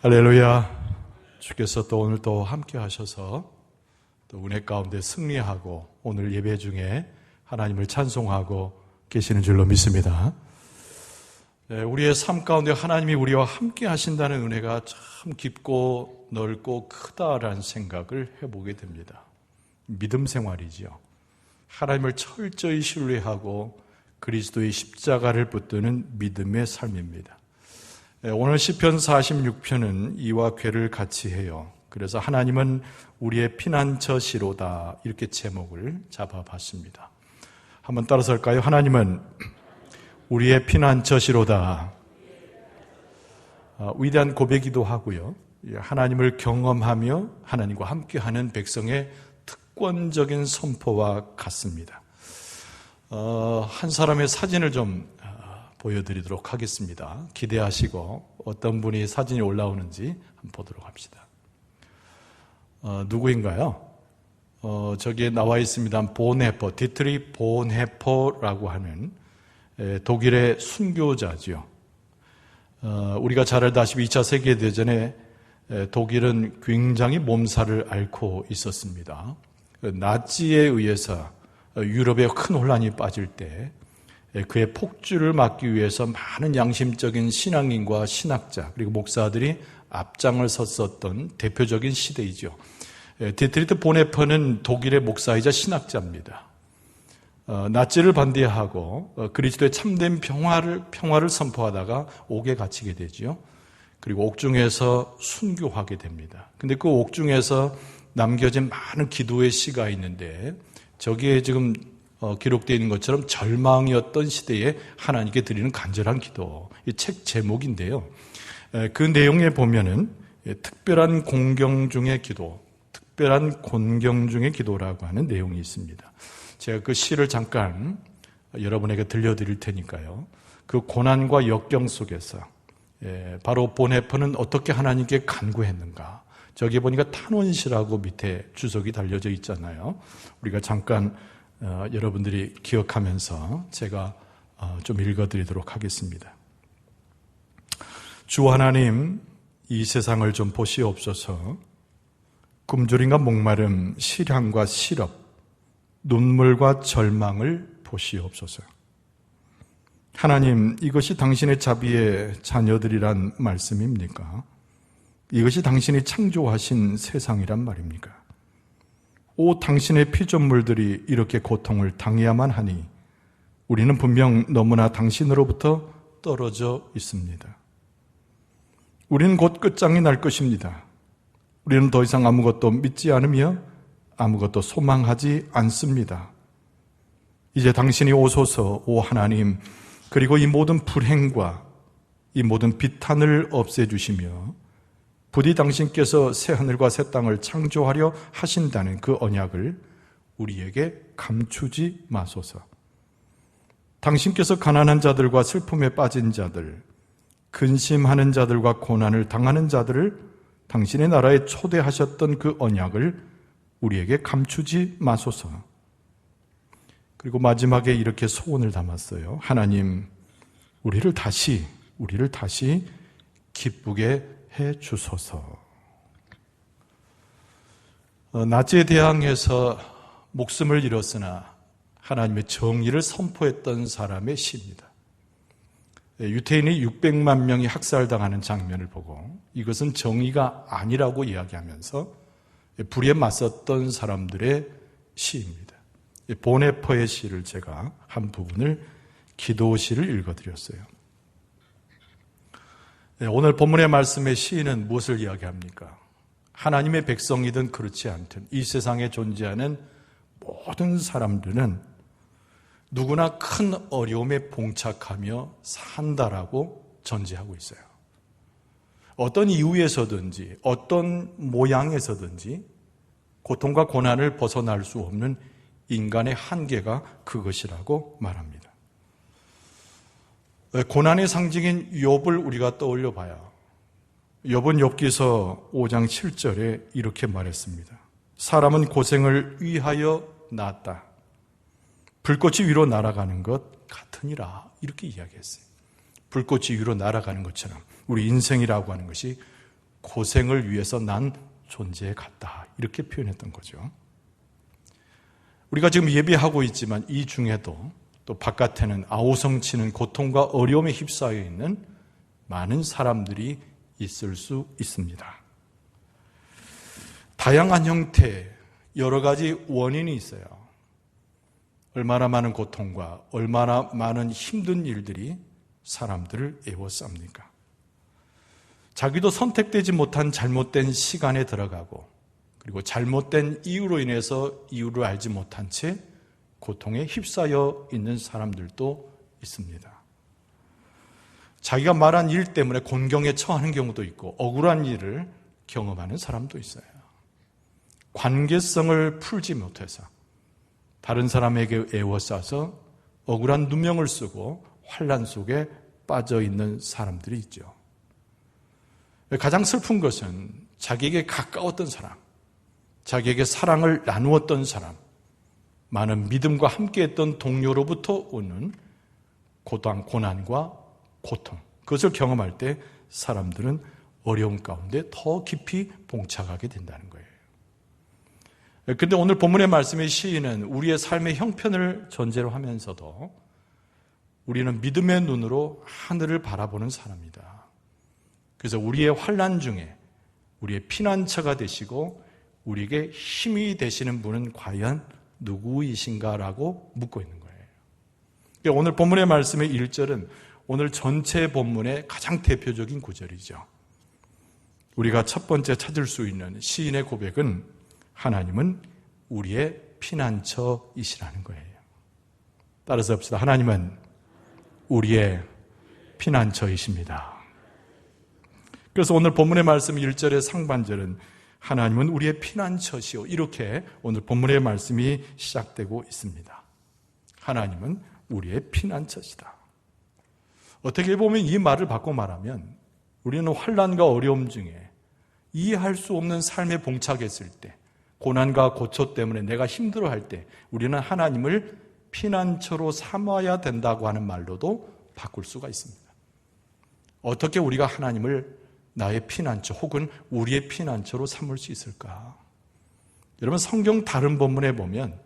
할렐루야. 주께서 또 오늘 또 함께 하셔서 또 은혜 가운데 승리하고 오늘 예배 중에 하나님을 찬송하고 계시는 줄로 믿습니다. 우리의 삶 가운데 하나님이 우리와 함께 하신다는 은혜가 참 깊고 넓고 크다라는 생각을 해보게 됩니다. 믿음 생활이지요. 하나님을 철저히 신뢰하고 그리스도의 십자가를 붙드는 믿음의 삶입니다. 오늘 시편 46편은 이와 괴를 같이 해요. 그래서 하나님은 우리의 피난처시로다 이렇게 제목을 잡아봤습니다. 한번 따라서 할까요? 하나님은 우리의 피난처시로다. 위대한 고백이기도 하고요. 하나님을 경험하며 하나님과 함께하는 백성의 특권적인 선포와 같습니다. 한 사람의 사진을 좀 보여드리도록 하겠습니다. 기대하시고 어떤 분이 사진이 올라오는지 한번 보도록 합시다. 누구인가요? 저기에 나와 있습니다. 본헤퍼, 디트리 본헤퍼라고 하는 독일의 순교자죠. 우리가 잘 알다시피 2차 세계대전에 독일은 굉장히 몸살을 앓고 있었습니다. 나치에 의해서 유럽에 큰 혼란이 빠질 때 그의 폭주를 막기 위해서 많은 양심적인 신앙인과 신학자 그리고 목사들이 앞장을 섰었던 대표적인 시대이죠. 디트리트 본헤퍼는 독일의 목사이자 신학자입니다. 나치를 반대하고 그리스도의 참된 평화를 선포하다가 옥에 갇히게 되죠. 그리고 옥중에서 순교하게 됩니다. 근데 그 옥중에서 남겨진 많은 기도의 시가 있는데 저기에 지금 기록되어 있는 것처럼 절망이었던 시대에 하나님께 드리는 간절한 기도, 이 책 제목인데요. 그 내용에 보면은 특별한 공경 중의 기도, 특별한 곤경 중의 기도라고 하는 내용이 있습니다. 제가 그 시를 잠깐 여러분에게 들려드릴 테니까요. 그 고난과 역경 속에서 바로 본헤퍼는 어떻게 하나님께 간구했는가. 저기 보니까 탄원시라고 밑에 주석이 달려져 있잖아요. 우리가 잠깐 여러분들이 기억하면서 제가 좀 읽어드리도록 하겠습니다. 주 하나님, 이 세상을 좀 보시옵소서. 굶주림과 목마름, 실향과 실업, 눈물과 절망을 보시옵소서. 하나님, 이것이 당신의 자비의 자녀들이란 말씀입니까? 이것이 당신이 창조하신 세상이란 말입니까? 오, 당신의 피조물들이 이렇게 고통을 당해야만 하니 우리는 분명 너무나 당신으로부터 떨어져 있습니다. 우리는 곧 끝장이 날 것입니다. 우리는 더 이상 아무것도 믿지 않으며 아무것도 소망하지 않습니다. 이제 당신이 오소서, 오 하나님, 그리고 이 모든 불행과 이 모든 비탄을 없애주시며 부디 당신께서 새하늘과 새 땅을 창조하려 하신다는 그 언약을 우리에게 감추지 마소서. 당신께서 가난한 자들과 슬픔에 빠진 자들, 근심하는 자들과 고난을 당하는 자들을 당신의 나라에 초대하셨던 그 언약을 우리에게 감추지 마소서. 그리고 마지막에 이렇게 소원을 담았어요. 하나님, 우리를 다시 기쁘게 해 주소서. 나치에 대항해서 목숨을 잃었으나 하나님의 정의를 선포했던 사람의 시입니다. 유태인이 600만 명이 학살당하는 장면을 보고 이것은 정의가 아니라고 이야기하면서 불의에 맞섰던 사람들의 시입니다. 본헤퍼의 시를 제가 한 부분을 기도시를 읽어드렸어요. 오늘 본문의 말씀의 시인은 무엇을 이야기합니까? 하나님의 백성이든 그렇지 않든 이 세상에 존재하는 모든 사람들은 누구나 큰 어려움에 봉착하며 산다라고 전제하고 있어요. 어떤 이유에서든지 어떤 모양에서든지 고통과 고난을 벗어날 수 없는 인간의 한계가 그것이라고 말합니다. 고난의 상징인 욥을 우리가 떠올려 봐야 욥은 욥기서 5장 7절에 이렇게 말했습니다. 사람은 고생을 위하여 낳았다. 불꽃이 위로 날아가는 것 같으니라. 이렇게 이야기했어요. 불꽃이 위로 날아가는 것처럼 우리 인생이라고 하는 것이 고생을 위해서 난 존재해 갔다. 이렇게 표현했던 거죠. 우리가 지금 예배하고 있지만 이 중에도 또 바깥에는 아우성치는 고통과 어려움에 휩싸여 있는 많은 사람들이 있을 수 있습니다. 다양한 형태, 여러 가지 원인이 있어요. 얼마나 많은 고통과 얼마나 많은 힘든 일들이 사람들을 애워쌉니까? 자기도 선택되지 못한 잘못된 시간에 들어가고 그리고 잘못된 이유로 인해서 이유를 알지 못한 채 고통에 휩싸여 있는 사람들도 있습니다. 자기가 말한 일 때문에 곤경에 처하는 경우도 있고 억울한 일을 경험하는 사람도 있어요. 관계성을 풀지 못해서 다른 사람에게 애워싸서 억울한 누명을 쓰고 환난 속에 빠져 있는 사람들이 있죠. 가장 슬픈 것은 자기에게 가까웠던 사람, 자기에게 사랑을 나누었던 사람, 많은 믿음과 함께했던 동료로부터 오는 고난과 고통, 그것을 경험할 때 사람들은 어려움 가운데 더 깊이 봉착하게 된다는 거예요. 그런데 오늘 본문의 말씀의 시인은 우리의 삶의 형편을 전제로 하면서도 우리는 믿음의 눈으로 하늘을 바라보는 사람이다. 그래서 우리의 환난 중에 우리의 피난처가 되시고 우리에게 힘이 되시는 분은 과연 누구이신가라고 묻고 있는 거예요. 오늘 본문의 말씀의 1절은 오늘 전체 본문의 가장 대표적인 구절이죠. 우리가 첫 번째 찾을 수 있는 시인의 고백은 하나님은 우리의 피난처이시라는 거예요. 따라서 합시다. 하나님은 우리의 피난처이십니다. 그래서 오늘 본문의 말씀 1절의 상반절은 하나님은 우리의 피난처시오. 이렇게 오늘 본문의 말씀이 시작되고 있습니다. 하나님은 우리의 피난처시다. 어떻게 보면 이 말을 바꿔 말하면 우리는 환난과 어려움 중에 이해할 수 없는 삶에 봉착했을 때, 고난과 고초 때문에 내가 힘들어할 때 우리는 하나님을 피난처로 삼아야 된다고 하는 말로도 바꿀 수가 있습니다. 어떻게 우리가 하나님을 나의 피난처 혹은 우리의 피난처로 삼을 수 있을까? 여러분, 성경 다른 본문에 보면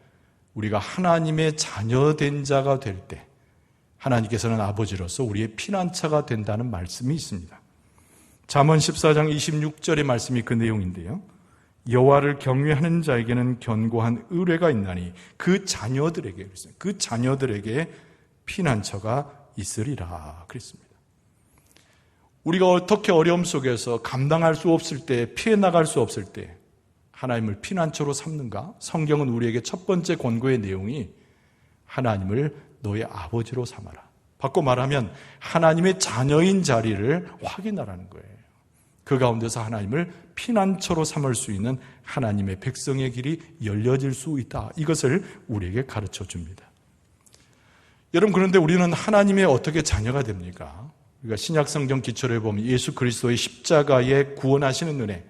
우리가 하나님의 자녀된 자가 될 때 하나님께서는 아버지로서 우리의 피난처가 된다는 말씀이 있습니다. 잠언 14장 26절의 말씀이 그 내용인데요. 여호와를 경외하는 자에게는 견고한 의뢰가 있나니 그 자녀들에게 피난처가 있으리라 그랬습니다. 우리가 어떻게 어려움 속에서 감당할 수 없을 때, 피해 나갈 수 없을 때 하나님을 피난처로 삼는가? 성경은 우리에게 첫 번째 권고의 내용이 하나님을 너의 아버지로 삼아라. 바꿔 말하면 하나님의 자녀인 자리를 확인하라는 거예요. 그 가운데서 하나님을 피난처로 삼을 수 있는 하나님의 백성의 길이 열려질 수 있다. 이것을 우리에게 가르쳐 줍니다. 여러분, 그런데 우리는 하나님의 어떻게 자녀가 됩니까? 우리가 신약성경 기초를 보면 예수 그리스도의 십자가에 구원하시는 은혜,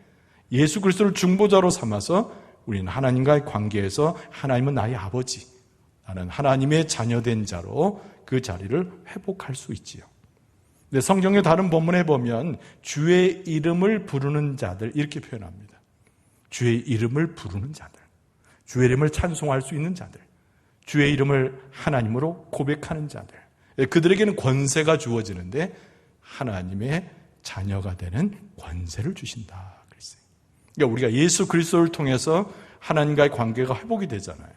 예수 그리스도를 중보자로 삼아서 우리는 하나님과의 관계에서 하나님은 나의 아버지, 나는 하나님의 자녀된 자로 그 자리를 회복할 수 있지요. 근데 성경의 다른 본문에 보면 주의 이름을 부르는 자들 이렇게 표현합니다. 주의 이름을 부르는 자들, 주의 이름을 찬송할 수 있는 자들, 주의 이름을 하나님으로 고백하는 자들, 그들에게는 권세가 주어지는데 하나님의 자녀가 되는 권세를 주신다 그랬어요. 그러니까 우리가 예수 그리스도를 통해서 하나님과의 관계가 회복이 되잖아요.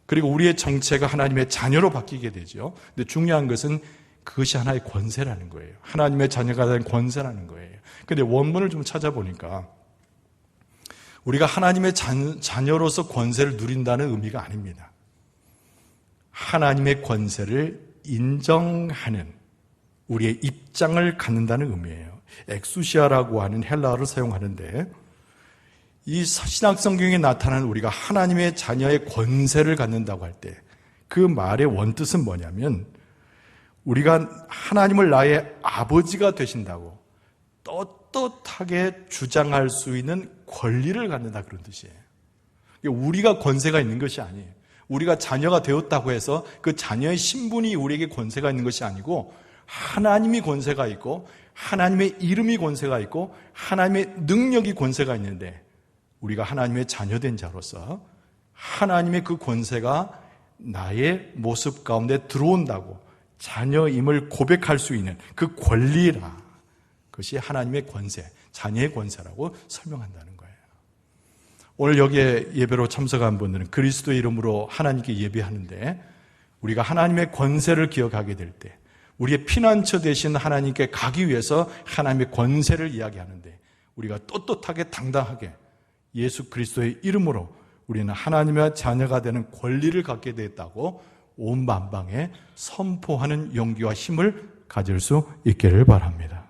그리고 우리의 정체가 하나님의 자녀로 바뀌게 되죠. 근데 중요한 것은 그것이 하나의 권세라는 거예요. 하나님의 자녀가 된 권세라는 거예요. 근데 원문을 좀 찾아보니까 우리가 하나님의 자녀로서 권세를 누린다는 의미가 아닙니다. 하나님의 권세를 인정하는 우리의 입장을 갖는다는 의미예요. 엑수시아라고 하는 헬라어를 사용하는데 이 신약 성경에 나타나는 우리가 하나님의 자녀의 권세를 갖는다고 할 때 그 말의 원뜻은 뭐냐면 우리가 하나님을 나의 아버지가 되신다고 떳떳하게 주장할 수 있는 권리를 갖는다 그런 뜻이에요. 우리가 권세가 있는 것이 아니에요. 우리가 자녀가 되었다고 해서 그 자녀의 신분이 우리에게 권세가 있는 것이 아니고 하나님이 권세가 있고 하나님의 이름이 권세가 있고 하나님의 능력이 권세가 있는데 우리가 하나님의 자녀된 자로서 하나님의 그 권세가 나의 모습 가운데 들어온다고 자녀임을 고백할 수 있는 그 권리라. 그것이 하나님의 권세, 자녀의 권세라고 설명한다는 거예요. 오늘 여기에 예배로 참석한 분들은 그리스도의 이름으로 하나님께 예배하는데 우리가 하나님의 권세를 기억하게 될 때 우리의 피난처 되신 하나님께 가기 위해서 하나님의 권세를 이야기하는데 우리가 떳떳하게 당당하게 예수 그리스도의 이름으로 우리는 하나님의 자녀가 되는 권리를 갖게 됐다고 온 만방에 선포하는 용기와 힘을 가질 수 있기를 바랍니다.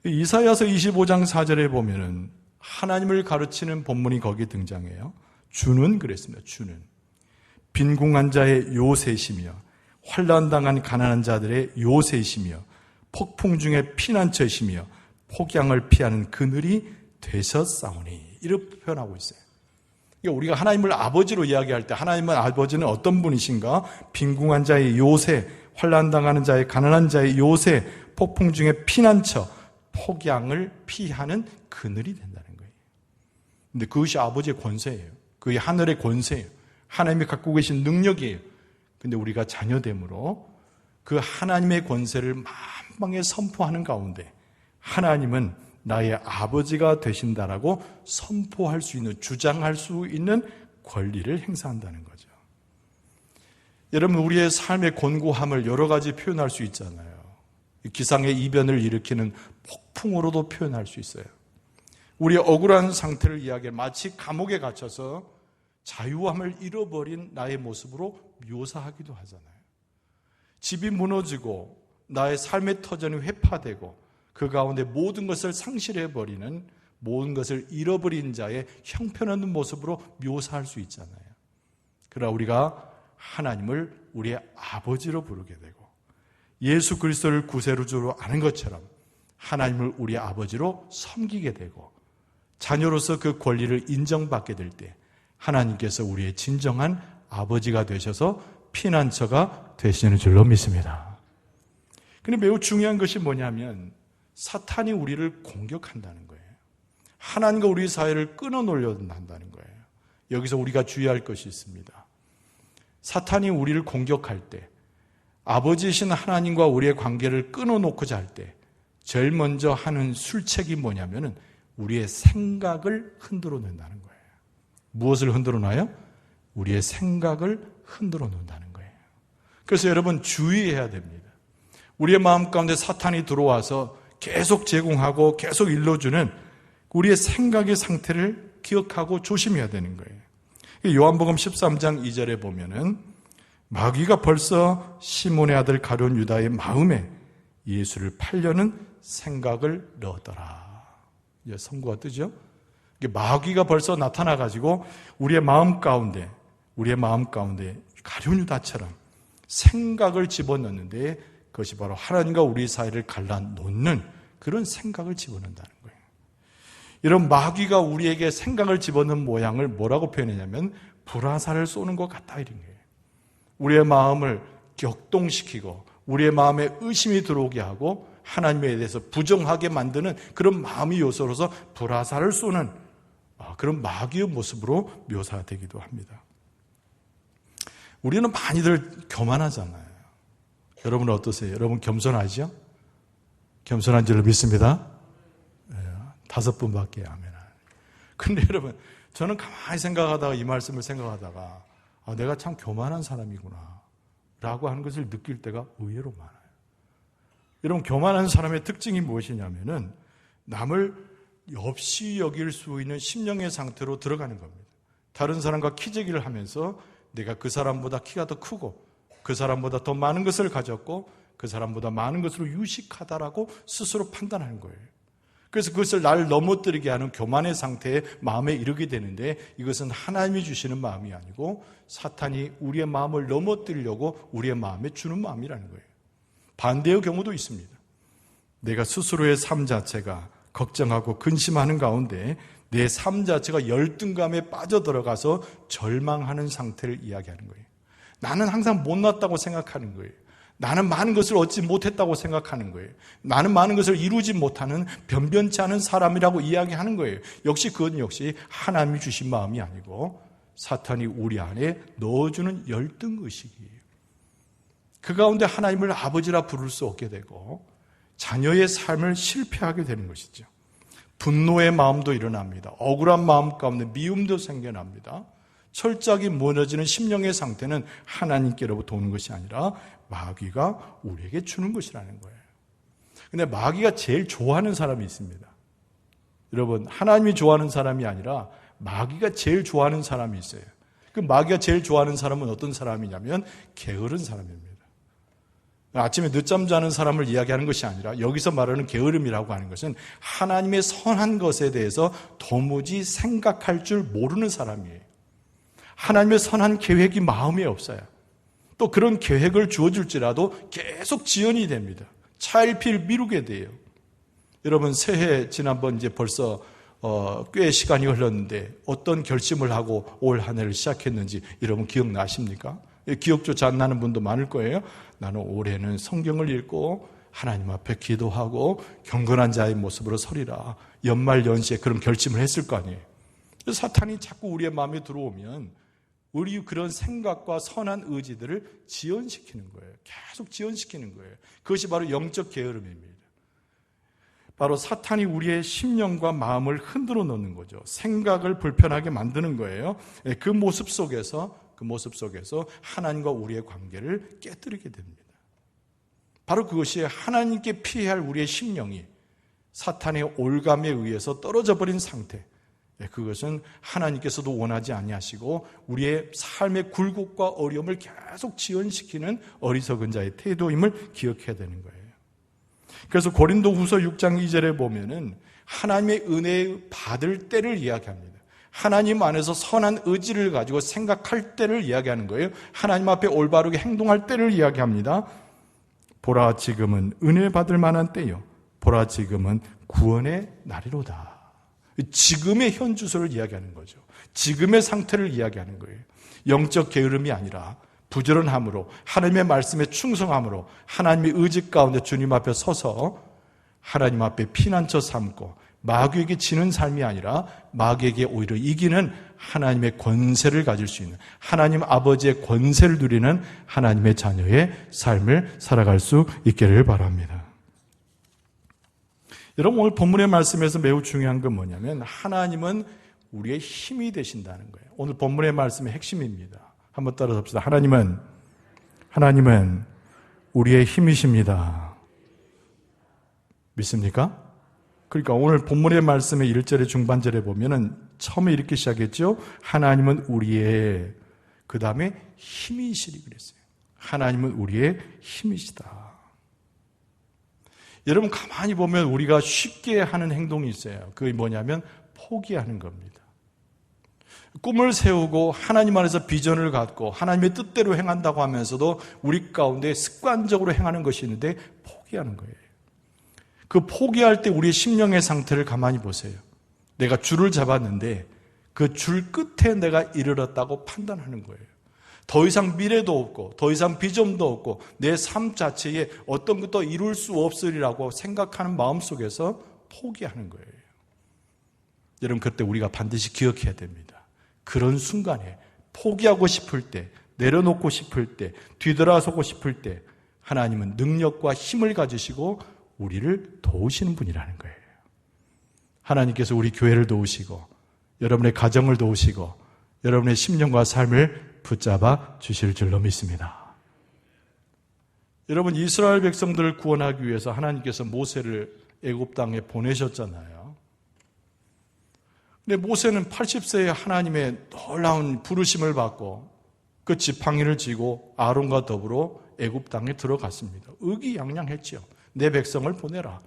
이사야서 25장 4절에 보면은 하나님을 가르치는 본문이 거기에 등장해요. 주는 그랬습니다. 주는 빈궁한 자의 요새시며 환난당한 가난한 자들의 요새시며 폭풍 중에 피난처시며 폭양을 피하는 그늘이 되셨사오니 이렇게 표현하고 있어요. 그러니까 우리가 하나님을 아버지로 이야기할 때 하나님은 아버지는 어떤 분이신가? 빈궁한 자의 요새, 환난당하는 자의 가난한 자의 요새, 폭풍 중에 피난처, 폭양을 피하는 그늘이 된다는 거예요. 근데 그것이 아버지의 권세예요. 그게 하늘의 권세예요. 하나님이 갖고 계신 능력이에요. 근데 우리가 자녀됨으로 그 하나님의 권세를 만방에 선포하는 가운데 하나님은 나의 아버지가 되신다라고 선포할 수 있는, 주장할 수 있는 권리를 행사한다는 거죠. 여러분, 우리의 삶의 곤고함을 여러 가지 표현할 수 있잖아요. 기상의 이변을 일으키는 폭풍으로도 표현할 수 있어요. 우리의 억울한 상태를 이야기해 마치 감옥에 갇혀서 자유함을 잃어버린 나의 모습으로 묘사하기도 하잖아요. 집이 무너지고 나의 삶의 터전이 회파되고 그 가운데 모든 것을 상실해버리는, 모든 것을 잃어버린 자의 형편없는 모습으로 묘사할 수 있잖아요. 그러나 우리가 하나님을 우리의 아버지로 부르게 되고 예수 그리스도를 구세주로 아는 것처럼 하나님을 우리의 아버지로 섬기게 되고 자녀로서 그 권리를 인정받게 될 때 하나님께서 우리의 진정한 아버지가 되셔서 피난처가 되시는 줄로 믿습니다. 그런데 매우 중요한 것이 뭐냐면 사탄이 우리를 공격한다는 거예요. 하나님과 우리 사이를 끊어놓으려고 한다는 거예요. 여기서 우리가 주의할 것이 있습니다. 사탄이 우리를 공격할 때 아버지이신 하나님과 우리의 관계를 끊어놓고자 할 때 제일 먼저 하는 술책이 뭐냐면은 우리의 생각을 흔들어 놓는다는 거예요. 무엇을 흔들어 놔요? 우리의 생각을 흔들어 놓는다는 거예요. 그래서 여러분 주의해야 됩니다. 우리의 마음 가운데 사탄이 들어와서 계속 제공하고 계속 일러주는 우리의 생각의 상태를 기억하고 조심해야 되는 거예요. 요한복음 13장 2절에 보면은 마귀가 벌써 시몬의 아들 가룟 유다의 마음에 예수를 팔려는 생각을 넣었더라. 이제 선구가 뜨죠? 마귀가 벌써 나타나가지고 우리의 마음 가운데 가룟 유다처럼 생각을 집어넣는데 그것이 바로 하나님과 우리 사이를 갈라놓는 그런 생각을 집어넣는다는 거예요. 이런 마귀가 우리에게 생각을 집어넣는 모양을 뭐라고 표현했냐면 불화살을 쏘는 것 같다 이런 거예요. 우리의 마음을 격동시키고 우리의 마음에 의심이 들어오게 하고 하나님에 대해서 부정하게 만드는 그런 마음의 요소로서 불화살을 쏘는 그런 마귀의 모습으로 묘사되기도 합니다. 우리는 많이들 교만하잖아요. 여러분은 어떠세요? 여러분 겸손하죠? 겸손한 줄로 믿습니다. 5분밖에 아멘. 근데 여러분, 저는 가만히 생각하다가 이 말씀을 생각하다가 내가 참 교만한 사람이구나 라고 하는 것을 느낄 때가 의외로 많아요. 여러분, 교만한 사람의 특징이 무엇이냐면은 남을 없이 여길 수 있는 심령의 상태로 들어가는 겁니다. 다른 사람과 키재기를 하면서 내가 그 사람보다 키가 더 크고 그 사람보다 더 많은 것을 가졌고 그 사람보다 많은 것으로 유식하다라고 스스로 판단하는 거예요. 그래서 그것을 나를 넘어뜨리게 하는 교만의 상태에 마음에 이르게 되는데 이것은 하나님이 주시는 마음이 아니고 사탄이 우리의 마음을 넘어뜨리려고 우리의 마음에 주는 마음이라는 거예요. 반대의 경우도 있습니다. 내가 스스로의 삶 자체가 걱정하고 근심하는 가운데 내 삶 자체가 열등감에 빠져들어가서 절망하는 상태를 이야기하는 거예요. 나는 항상 못났다고 생각하는 거예요. 나는 많은 것을 얻지 못했다고 생각하는 거예요. 나는 많은 것을 이루지 못하는 변변치 않은 사람이라고 이야기하는 거예요. 역시 그건 역시 하나님이 주신 마음이 아니고 사탄이 우리 안에 넣어주는 열등의식이에요. 그 가운데 하나님을 아버지라 부를 수 없게 되고 자녀의 삶을 실패하게 되는 것이죠. 분노의 마음도 일어납니다. 억울한 마음 가운데 미움도 생겨납니다. 철저하게 무너지는 심령의 상태는 하나님께로부터 오는 것이 아니라 마귀가 우리에게 주는 것이라는 거예요. 근데 마귀가 제일 좋아하는 사람이 있습니다. 여러분, 하나님이 좋아하는 사람이 아니라 마귀가 제일 좋아하는 사람이 있어요. 그 마귀가 제일 좋아하는 사람은 어떤 사람이냐면 게으른 사람입니다. 아침에 늦잠 자는 사람을 이야기하는 것이 아니라 여기서 말하는 게으름이라고 하는 것은 하나님의 선한 것에 대해서 도무지 생각할 줄 모르는 사람이에요. 하나님의 선한 계획이 마음에 없어요. 또 그런 계획을 주어줄지라도 계속 지연이 됩니다. 차일피일 미루게 돼요. 여러분, 새해 지난번 이제 벌써 꽤 시간이 흘렀는데 어떤 결심을 하고 올 한 해를 시작했는지 여러분 기억나십니까? 기억조차 안 나는 분도 많을 거예요. 나는 올해는 성경을 읽고 하나님 앞에 기도하고 경건한 자의 모습으로 서리라. 연말 연시에 그런 결심을 했을 거 아니에요. 사탄이 자꾸 우리의 마음에 들어오면 우리 그런 생각과 선한 의지들을 지연시키는 거예요. 계속 지연시키는 거예요. 그것이 바로 영적 게으름입니다. 바로 사탄이 우리의 심령과 마음을 흔들어 놓는 거죠. 생각을 불편하게 만드는 거예요. 그 모습 속에서 하나님과 우리의 관계를 깨뜨리게 됩니다. 바로 그것이 하나님께 피해야 할 우리의 심령이 사탄의 올감에 의해서 떨어져 버린 상태. 그것은 하나님께서도 원하지 아니하시고 우리의 삶의 굴곡과 어려움을 계속 지연시키는 어리석은 자의 태도임을 기억해야 되는 거예요. 그래서 고린도후서 6장 2절에 보면은 하나님의 은혜 받을 때를 이야기합니다. 하나님 안에서 선한 의지를 가지고 생각할 때를 이야기하는 거예요. 하나님 앞에 올바르게 행동할 때를 이야기합니다. 보라, 지금은 은혜 받을 만한 때요. 보라, 지금은 구원의 날이로다. 지금의 현주소를 이야기하는 거죠. 지금의 상태를 이야기하는 거예요. 영적 게으름이 아니라 부지런함으로 하나님의 말씀에 충성함으로 하나님의 의지 가운데 주님 앞에 서서 하나님 앞에 피난처 삼고 마귀에게 지는 삶이 아니라 마귀에게 오히려 이기는 하나님의 권세를 가질 수 있는 하나님 아버지의 권세를 누리는 하나님의 자녀의 삶을 살아갈 수 있기를 바랍니다. 여러분, 오늘 본문의 말씀에서 매우 중요한 건 뭐냐면 하나님은 우리의 힘이 되신다는 거예요. 오늘 본문의 말씀의 핵심입니다. 한번 따라서 합시다. 하나님은 우리의 힘이십니다. 믿습니까? 그러니까 오늘 본문의 말씀의 1절의 중반절에 보면은 처음에 이렇게 시작했죠. 하나님은 우리의, 그 다음에 힘이시리 그랬어요. 하나님은 우리의 힘이시다. 여러분, 가만히 보면 우리가 쉽게 하는 행동이 있어요. 그게 뭐냐면 포기하는 겁니다. 꿈을 세우고 하나님 안에서 비전을 갖고 하나님의 뜻대로 행한다고 하면서도 우리 가운데 습관적으로 행하는 것이 있는데 포기하는 거예요. 그 포기할 때 우리의 심령의 상태를 가만히 보세요. 내가 줄을 잡았는데 그 줄 끝에 내가 이르렀다고 판단하는 거예요. 더 이상 미래도 없고 더 이상 비전도 없고 내 삶 자체에 어떤 것도 이룰 수 없으리라고 생각하는 마음속에서 포기하는 거예요. 여러분, 그때 우리가 반드시 기억해야 됩니다. 그런 순간에 포기하고 싶을 때, 내려놓고 싶을 때, 뒤돌아서고 싶을 때 하나님은 능력과 힘을 가지시고 우리를 도우시는 분이라는 거예요. 하나님께서 우리 교회를 도우시고 여러분의 가정을 도우시고 여러분의 심령과 삶을 붙잡아 주실 줄로 믿습니다. 여러분, 이스라엘 백성들을 구원하기 위해서 하나님께서 모세를 애굽 땅에 보내셨잖아요. 근데 모세는 80세에 하나님의 놀라운 부르심을 받고 그 지팡이를 쥐고 아론과 더불어 애굽 땅에 들어갔습니다. 의기양양했죠. 내 백성을 보내라.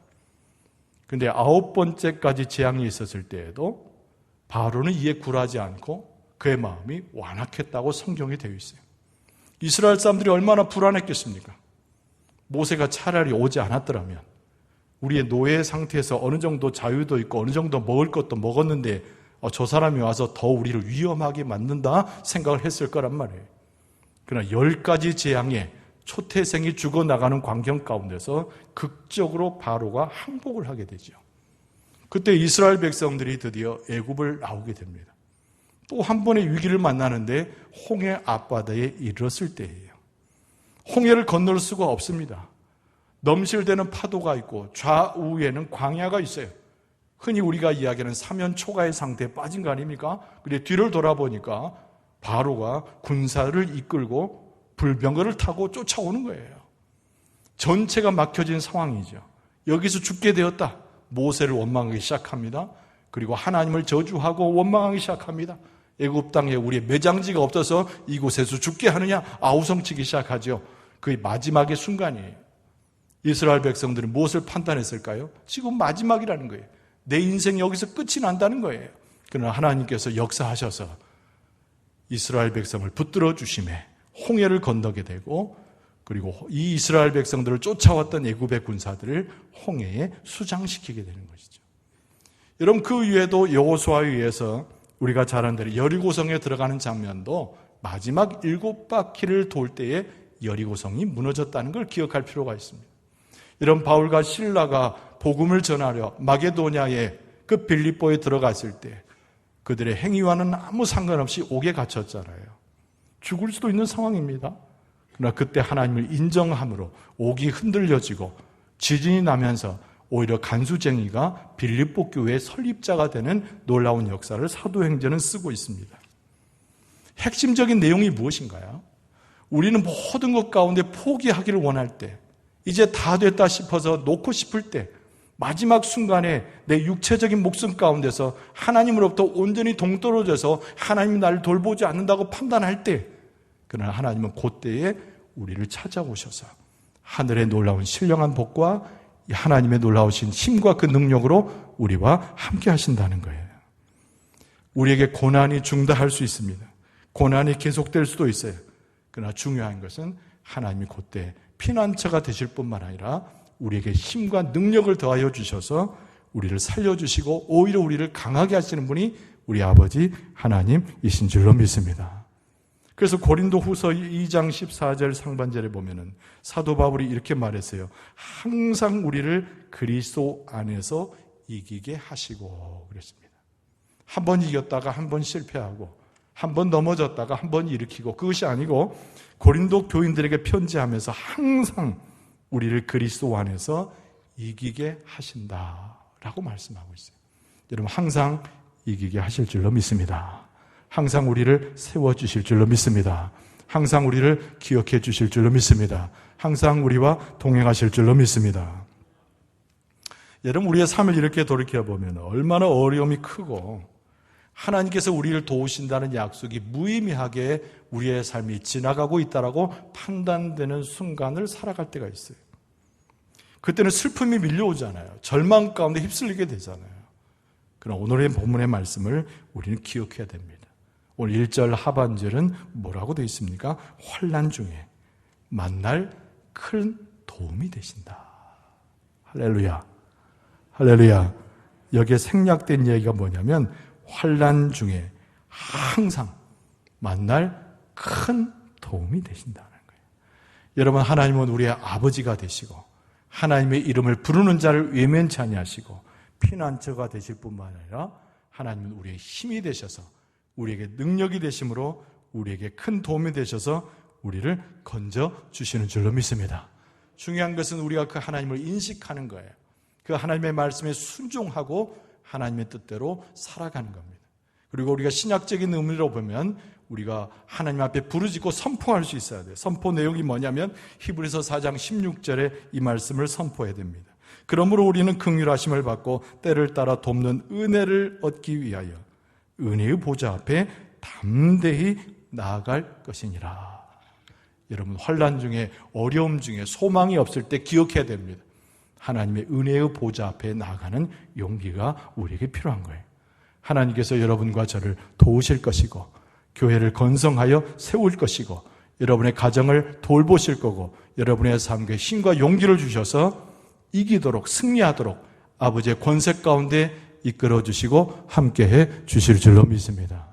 근데 9번째까지 재앙이 있었을 때에도 바로는 이에 굴하지 않고 그의 마음이 완악했다고 성경에 되어 있어요. 이스라엘 사람들이 얼마나 불안했겠습니까? 모세가 차라리 오지 않았더라면 우리의 노예 상태에서 어느 정도 자유도 있고 어느 정도 먹을 것도 먹었는데 저 사람이 와서 더 우리를 위험하게 만든다 생각을 했을 거란 말이에요. 그러나 10가지 재앙에 초태생이 죽어나가는 광경 가운데서 극적으로 바로가 항복을 하게 되죠. 그때 이스라엘 백성들이 드디어 애굽을 나오게 됩니다. 또 한 번의 위기를 만나는데 홍해 앞바다에 이르렀을 때예요. 홍해를 건널 수가 없습니다. 넘실대는 파도가 있고 좌우에는 광야가 있어요. 흔히 우리가 이야기하는 사면초가의 상태에 빠진 거 아닙니까? 그런데 뒤를 돌아보니까 바로가 군사를 이끌고 불병거를 타고 쫓아오는 거예요. 전체가 막혀진 상황이죠. 여기서 죽게 되었다. 모세를 원망하기 시작합니다. 그리고 하나님을 저주하고 원망하기 시작합니다. 애굽 땅에 우리의 매장지가 없어서 이곳에서 죽게 하느냐 아우성치기 시작하죠. 그의 마지막의 순간이에요. 이스라엘 백성들은 무엇을 판단했을까요? 지금 마지막이라는 거예요. 내 인생이 여기서 끝이 난다는 거예요. 그러나 하나님께서 역사하셔서 이스라엘 백성을 붙들어 주심에 홍해를 건너게 되고, 그리고 이 이스라엘 백성들을 쫓아왔던 애굽의 군사들을 홍해에 수장시키게 되는 것이죠. 여러분, 그 위에도 여호수아에 의해서 우리가 잘 아는 대로 여리고성에 들어가는 장면도 마지막 7바퀴를 돌 때에 여리고성이 무너졌다는 걸 기억할 필요가 있습니다. 이런 바울과 실라가 복음을 전하려 마게도냐의 그 빌립보에 들어갔을 때 그들의 행위와는 아무 상관없이 옥에 갇혔잖아요. 죽을 수도 있는 상황입니다. 그러나 그때 하나님을 인정함으로 옥이 흔들려지고 지진이 나면서 오히려 간수쟁이가 빌립보 교회의 설립자가 되는 놀라운 역사를 사도행전은 쓰고 있습니다. 핵심적인 내용이 무엇인가요? 우리는 모든 것 가운데 포기하기를 원할 때, 이제 다 됐다 싶어서 놓고 싶을 때, 마지막 순간에 내 육체적인 목숨 가운데서 하나님으로부터 온전히 동떨어져서 하나님이 나를 돌보지 않는다고 판단할 때, 그러나 하나님은 그때에 우리를 찾아오셔서 하늘의 놀라운 신령한 복과 하나님의 놀라우신 힘과 그 능력으로 우리와 함께 하신다는 거예요. 우리에게 고난이 중단할 수 있습니다. 고난이 계속될 수도 있어요. 그러나 중요한 것은 하나님이 그때 피난처가 되실 뿐만 아니라 우리에게 힘과 능력을 더하여 주셔서 우리를 살려주시고 오히려 우리를 강하게 하시는 분이 우리 아버지 하나님이신 줄로 믿습니다. 그래서 고린도 후서 2장 14절 상반절에 보면은 사도 바울이 이렇게 말했어요. 항상 우리를 그리스도 안에서 이기게 하시고 그랬습니다. 한 번 이겼다가 한 번 실패하고 한 번 넘어졌다가 한 번 일으키고, 그것이 아니고 고린도 교인들에게 편지하면서 항상 우리를 그리스도 안에서 이기게 하신다라고 말씀하고 있어요. 여러분, 항상 이기게 하실 줄로 믿습니다. 항상 우리를 세워주실 줄로 믿습니다. 항상 우리를 기억해 주실 줄로 믿습니다. 항상 우리와 동행하실 줄로 믿습니다. 여러분, 우리의 삶을 이렇게 돌이켜보면 얼마나 어려움이 크고 하나님께서 우리를 도우신다는 약속이 무의미하게 우리의 삶이 지나가고 있다라고 판단되는 순간을 살아갈 때가 있어요. 그때는 슬픔이 밀려오잖아요. 절망 가운데 휩쓸리게 되잖아요. 그러나 오늘의 본문의 말씀을 우리는 기억해야 됩니다. 오늘 1절 하반절은 뭐라고 되어 있습니까? 환난 중에 만날 큰 도움이 되신다. 할렐루야. 할렐루야. 여기에 생략된 얘기가 뭐냐면 환난 중에 항상 만날 큰 도움이 되신다는 거예요. 여러분, 하나님은 우리의 아버지가 되시고 하나님의 이름을 부르는 자를 외면치 아니하시고 피난처가 되실 뿐만 아니라 하나님은 우리의 힘이 되셔서 우리에게 능력이 되심으로 우리에게 큰 도움이 되셔서 우리를 건져 주시는 줄로 믿습니다. 중요한 것은 우리가 그 하나님을 인식하는 거예요. 그 하나님의 말씀에 순종하고 하나님의 뜻대로 살아가는 겁니다. 그리고 우리가 신약적인 의미로 보면 우리가 하나님 앞에 부르짖고 선포할 수 있어야 돼요. 선포 내용이 뭐냐면 히브리서 4장 16절에 이 말씀을 선포해야 됩니다. 그러므로 우리는 긍휼하심을 받고 때를 따라 돕는 은혜를 얻기 위하여 은혜의 보좌 앞에 담대히 나아갈 것이니라. 여러분, 환난 중에, 어려움 중에, 소망이 없을 때 기억해야 됩니다. 하나님의 은혜의 보좌 앞에 나아가는 용기가 우리에게 필요한 거예요. 하나님께서 여러분과 저를 도우실 것이고 교회를 건성하여 세울 것이고 여러분의 가정을 돌보실 거고 여러분의 삶에 힘과 용기를 주셔서 이기도록, 승리하도록 아버지의 권세 가운데 이끌어 주시고 함께해 주실 줄로 믿습니다.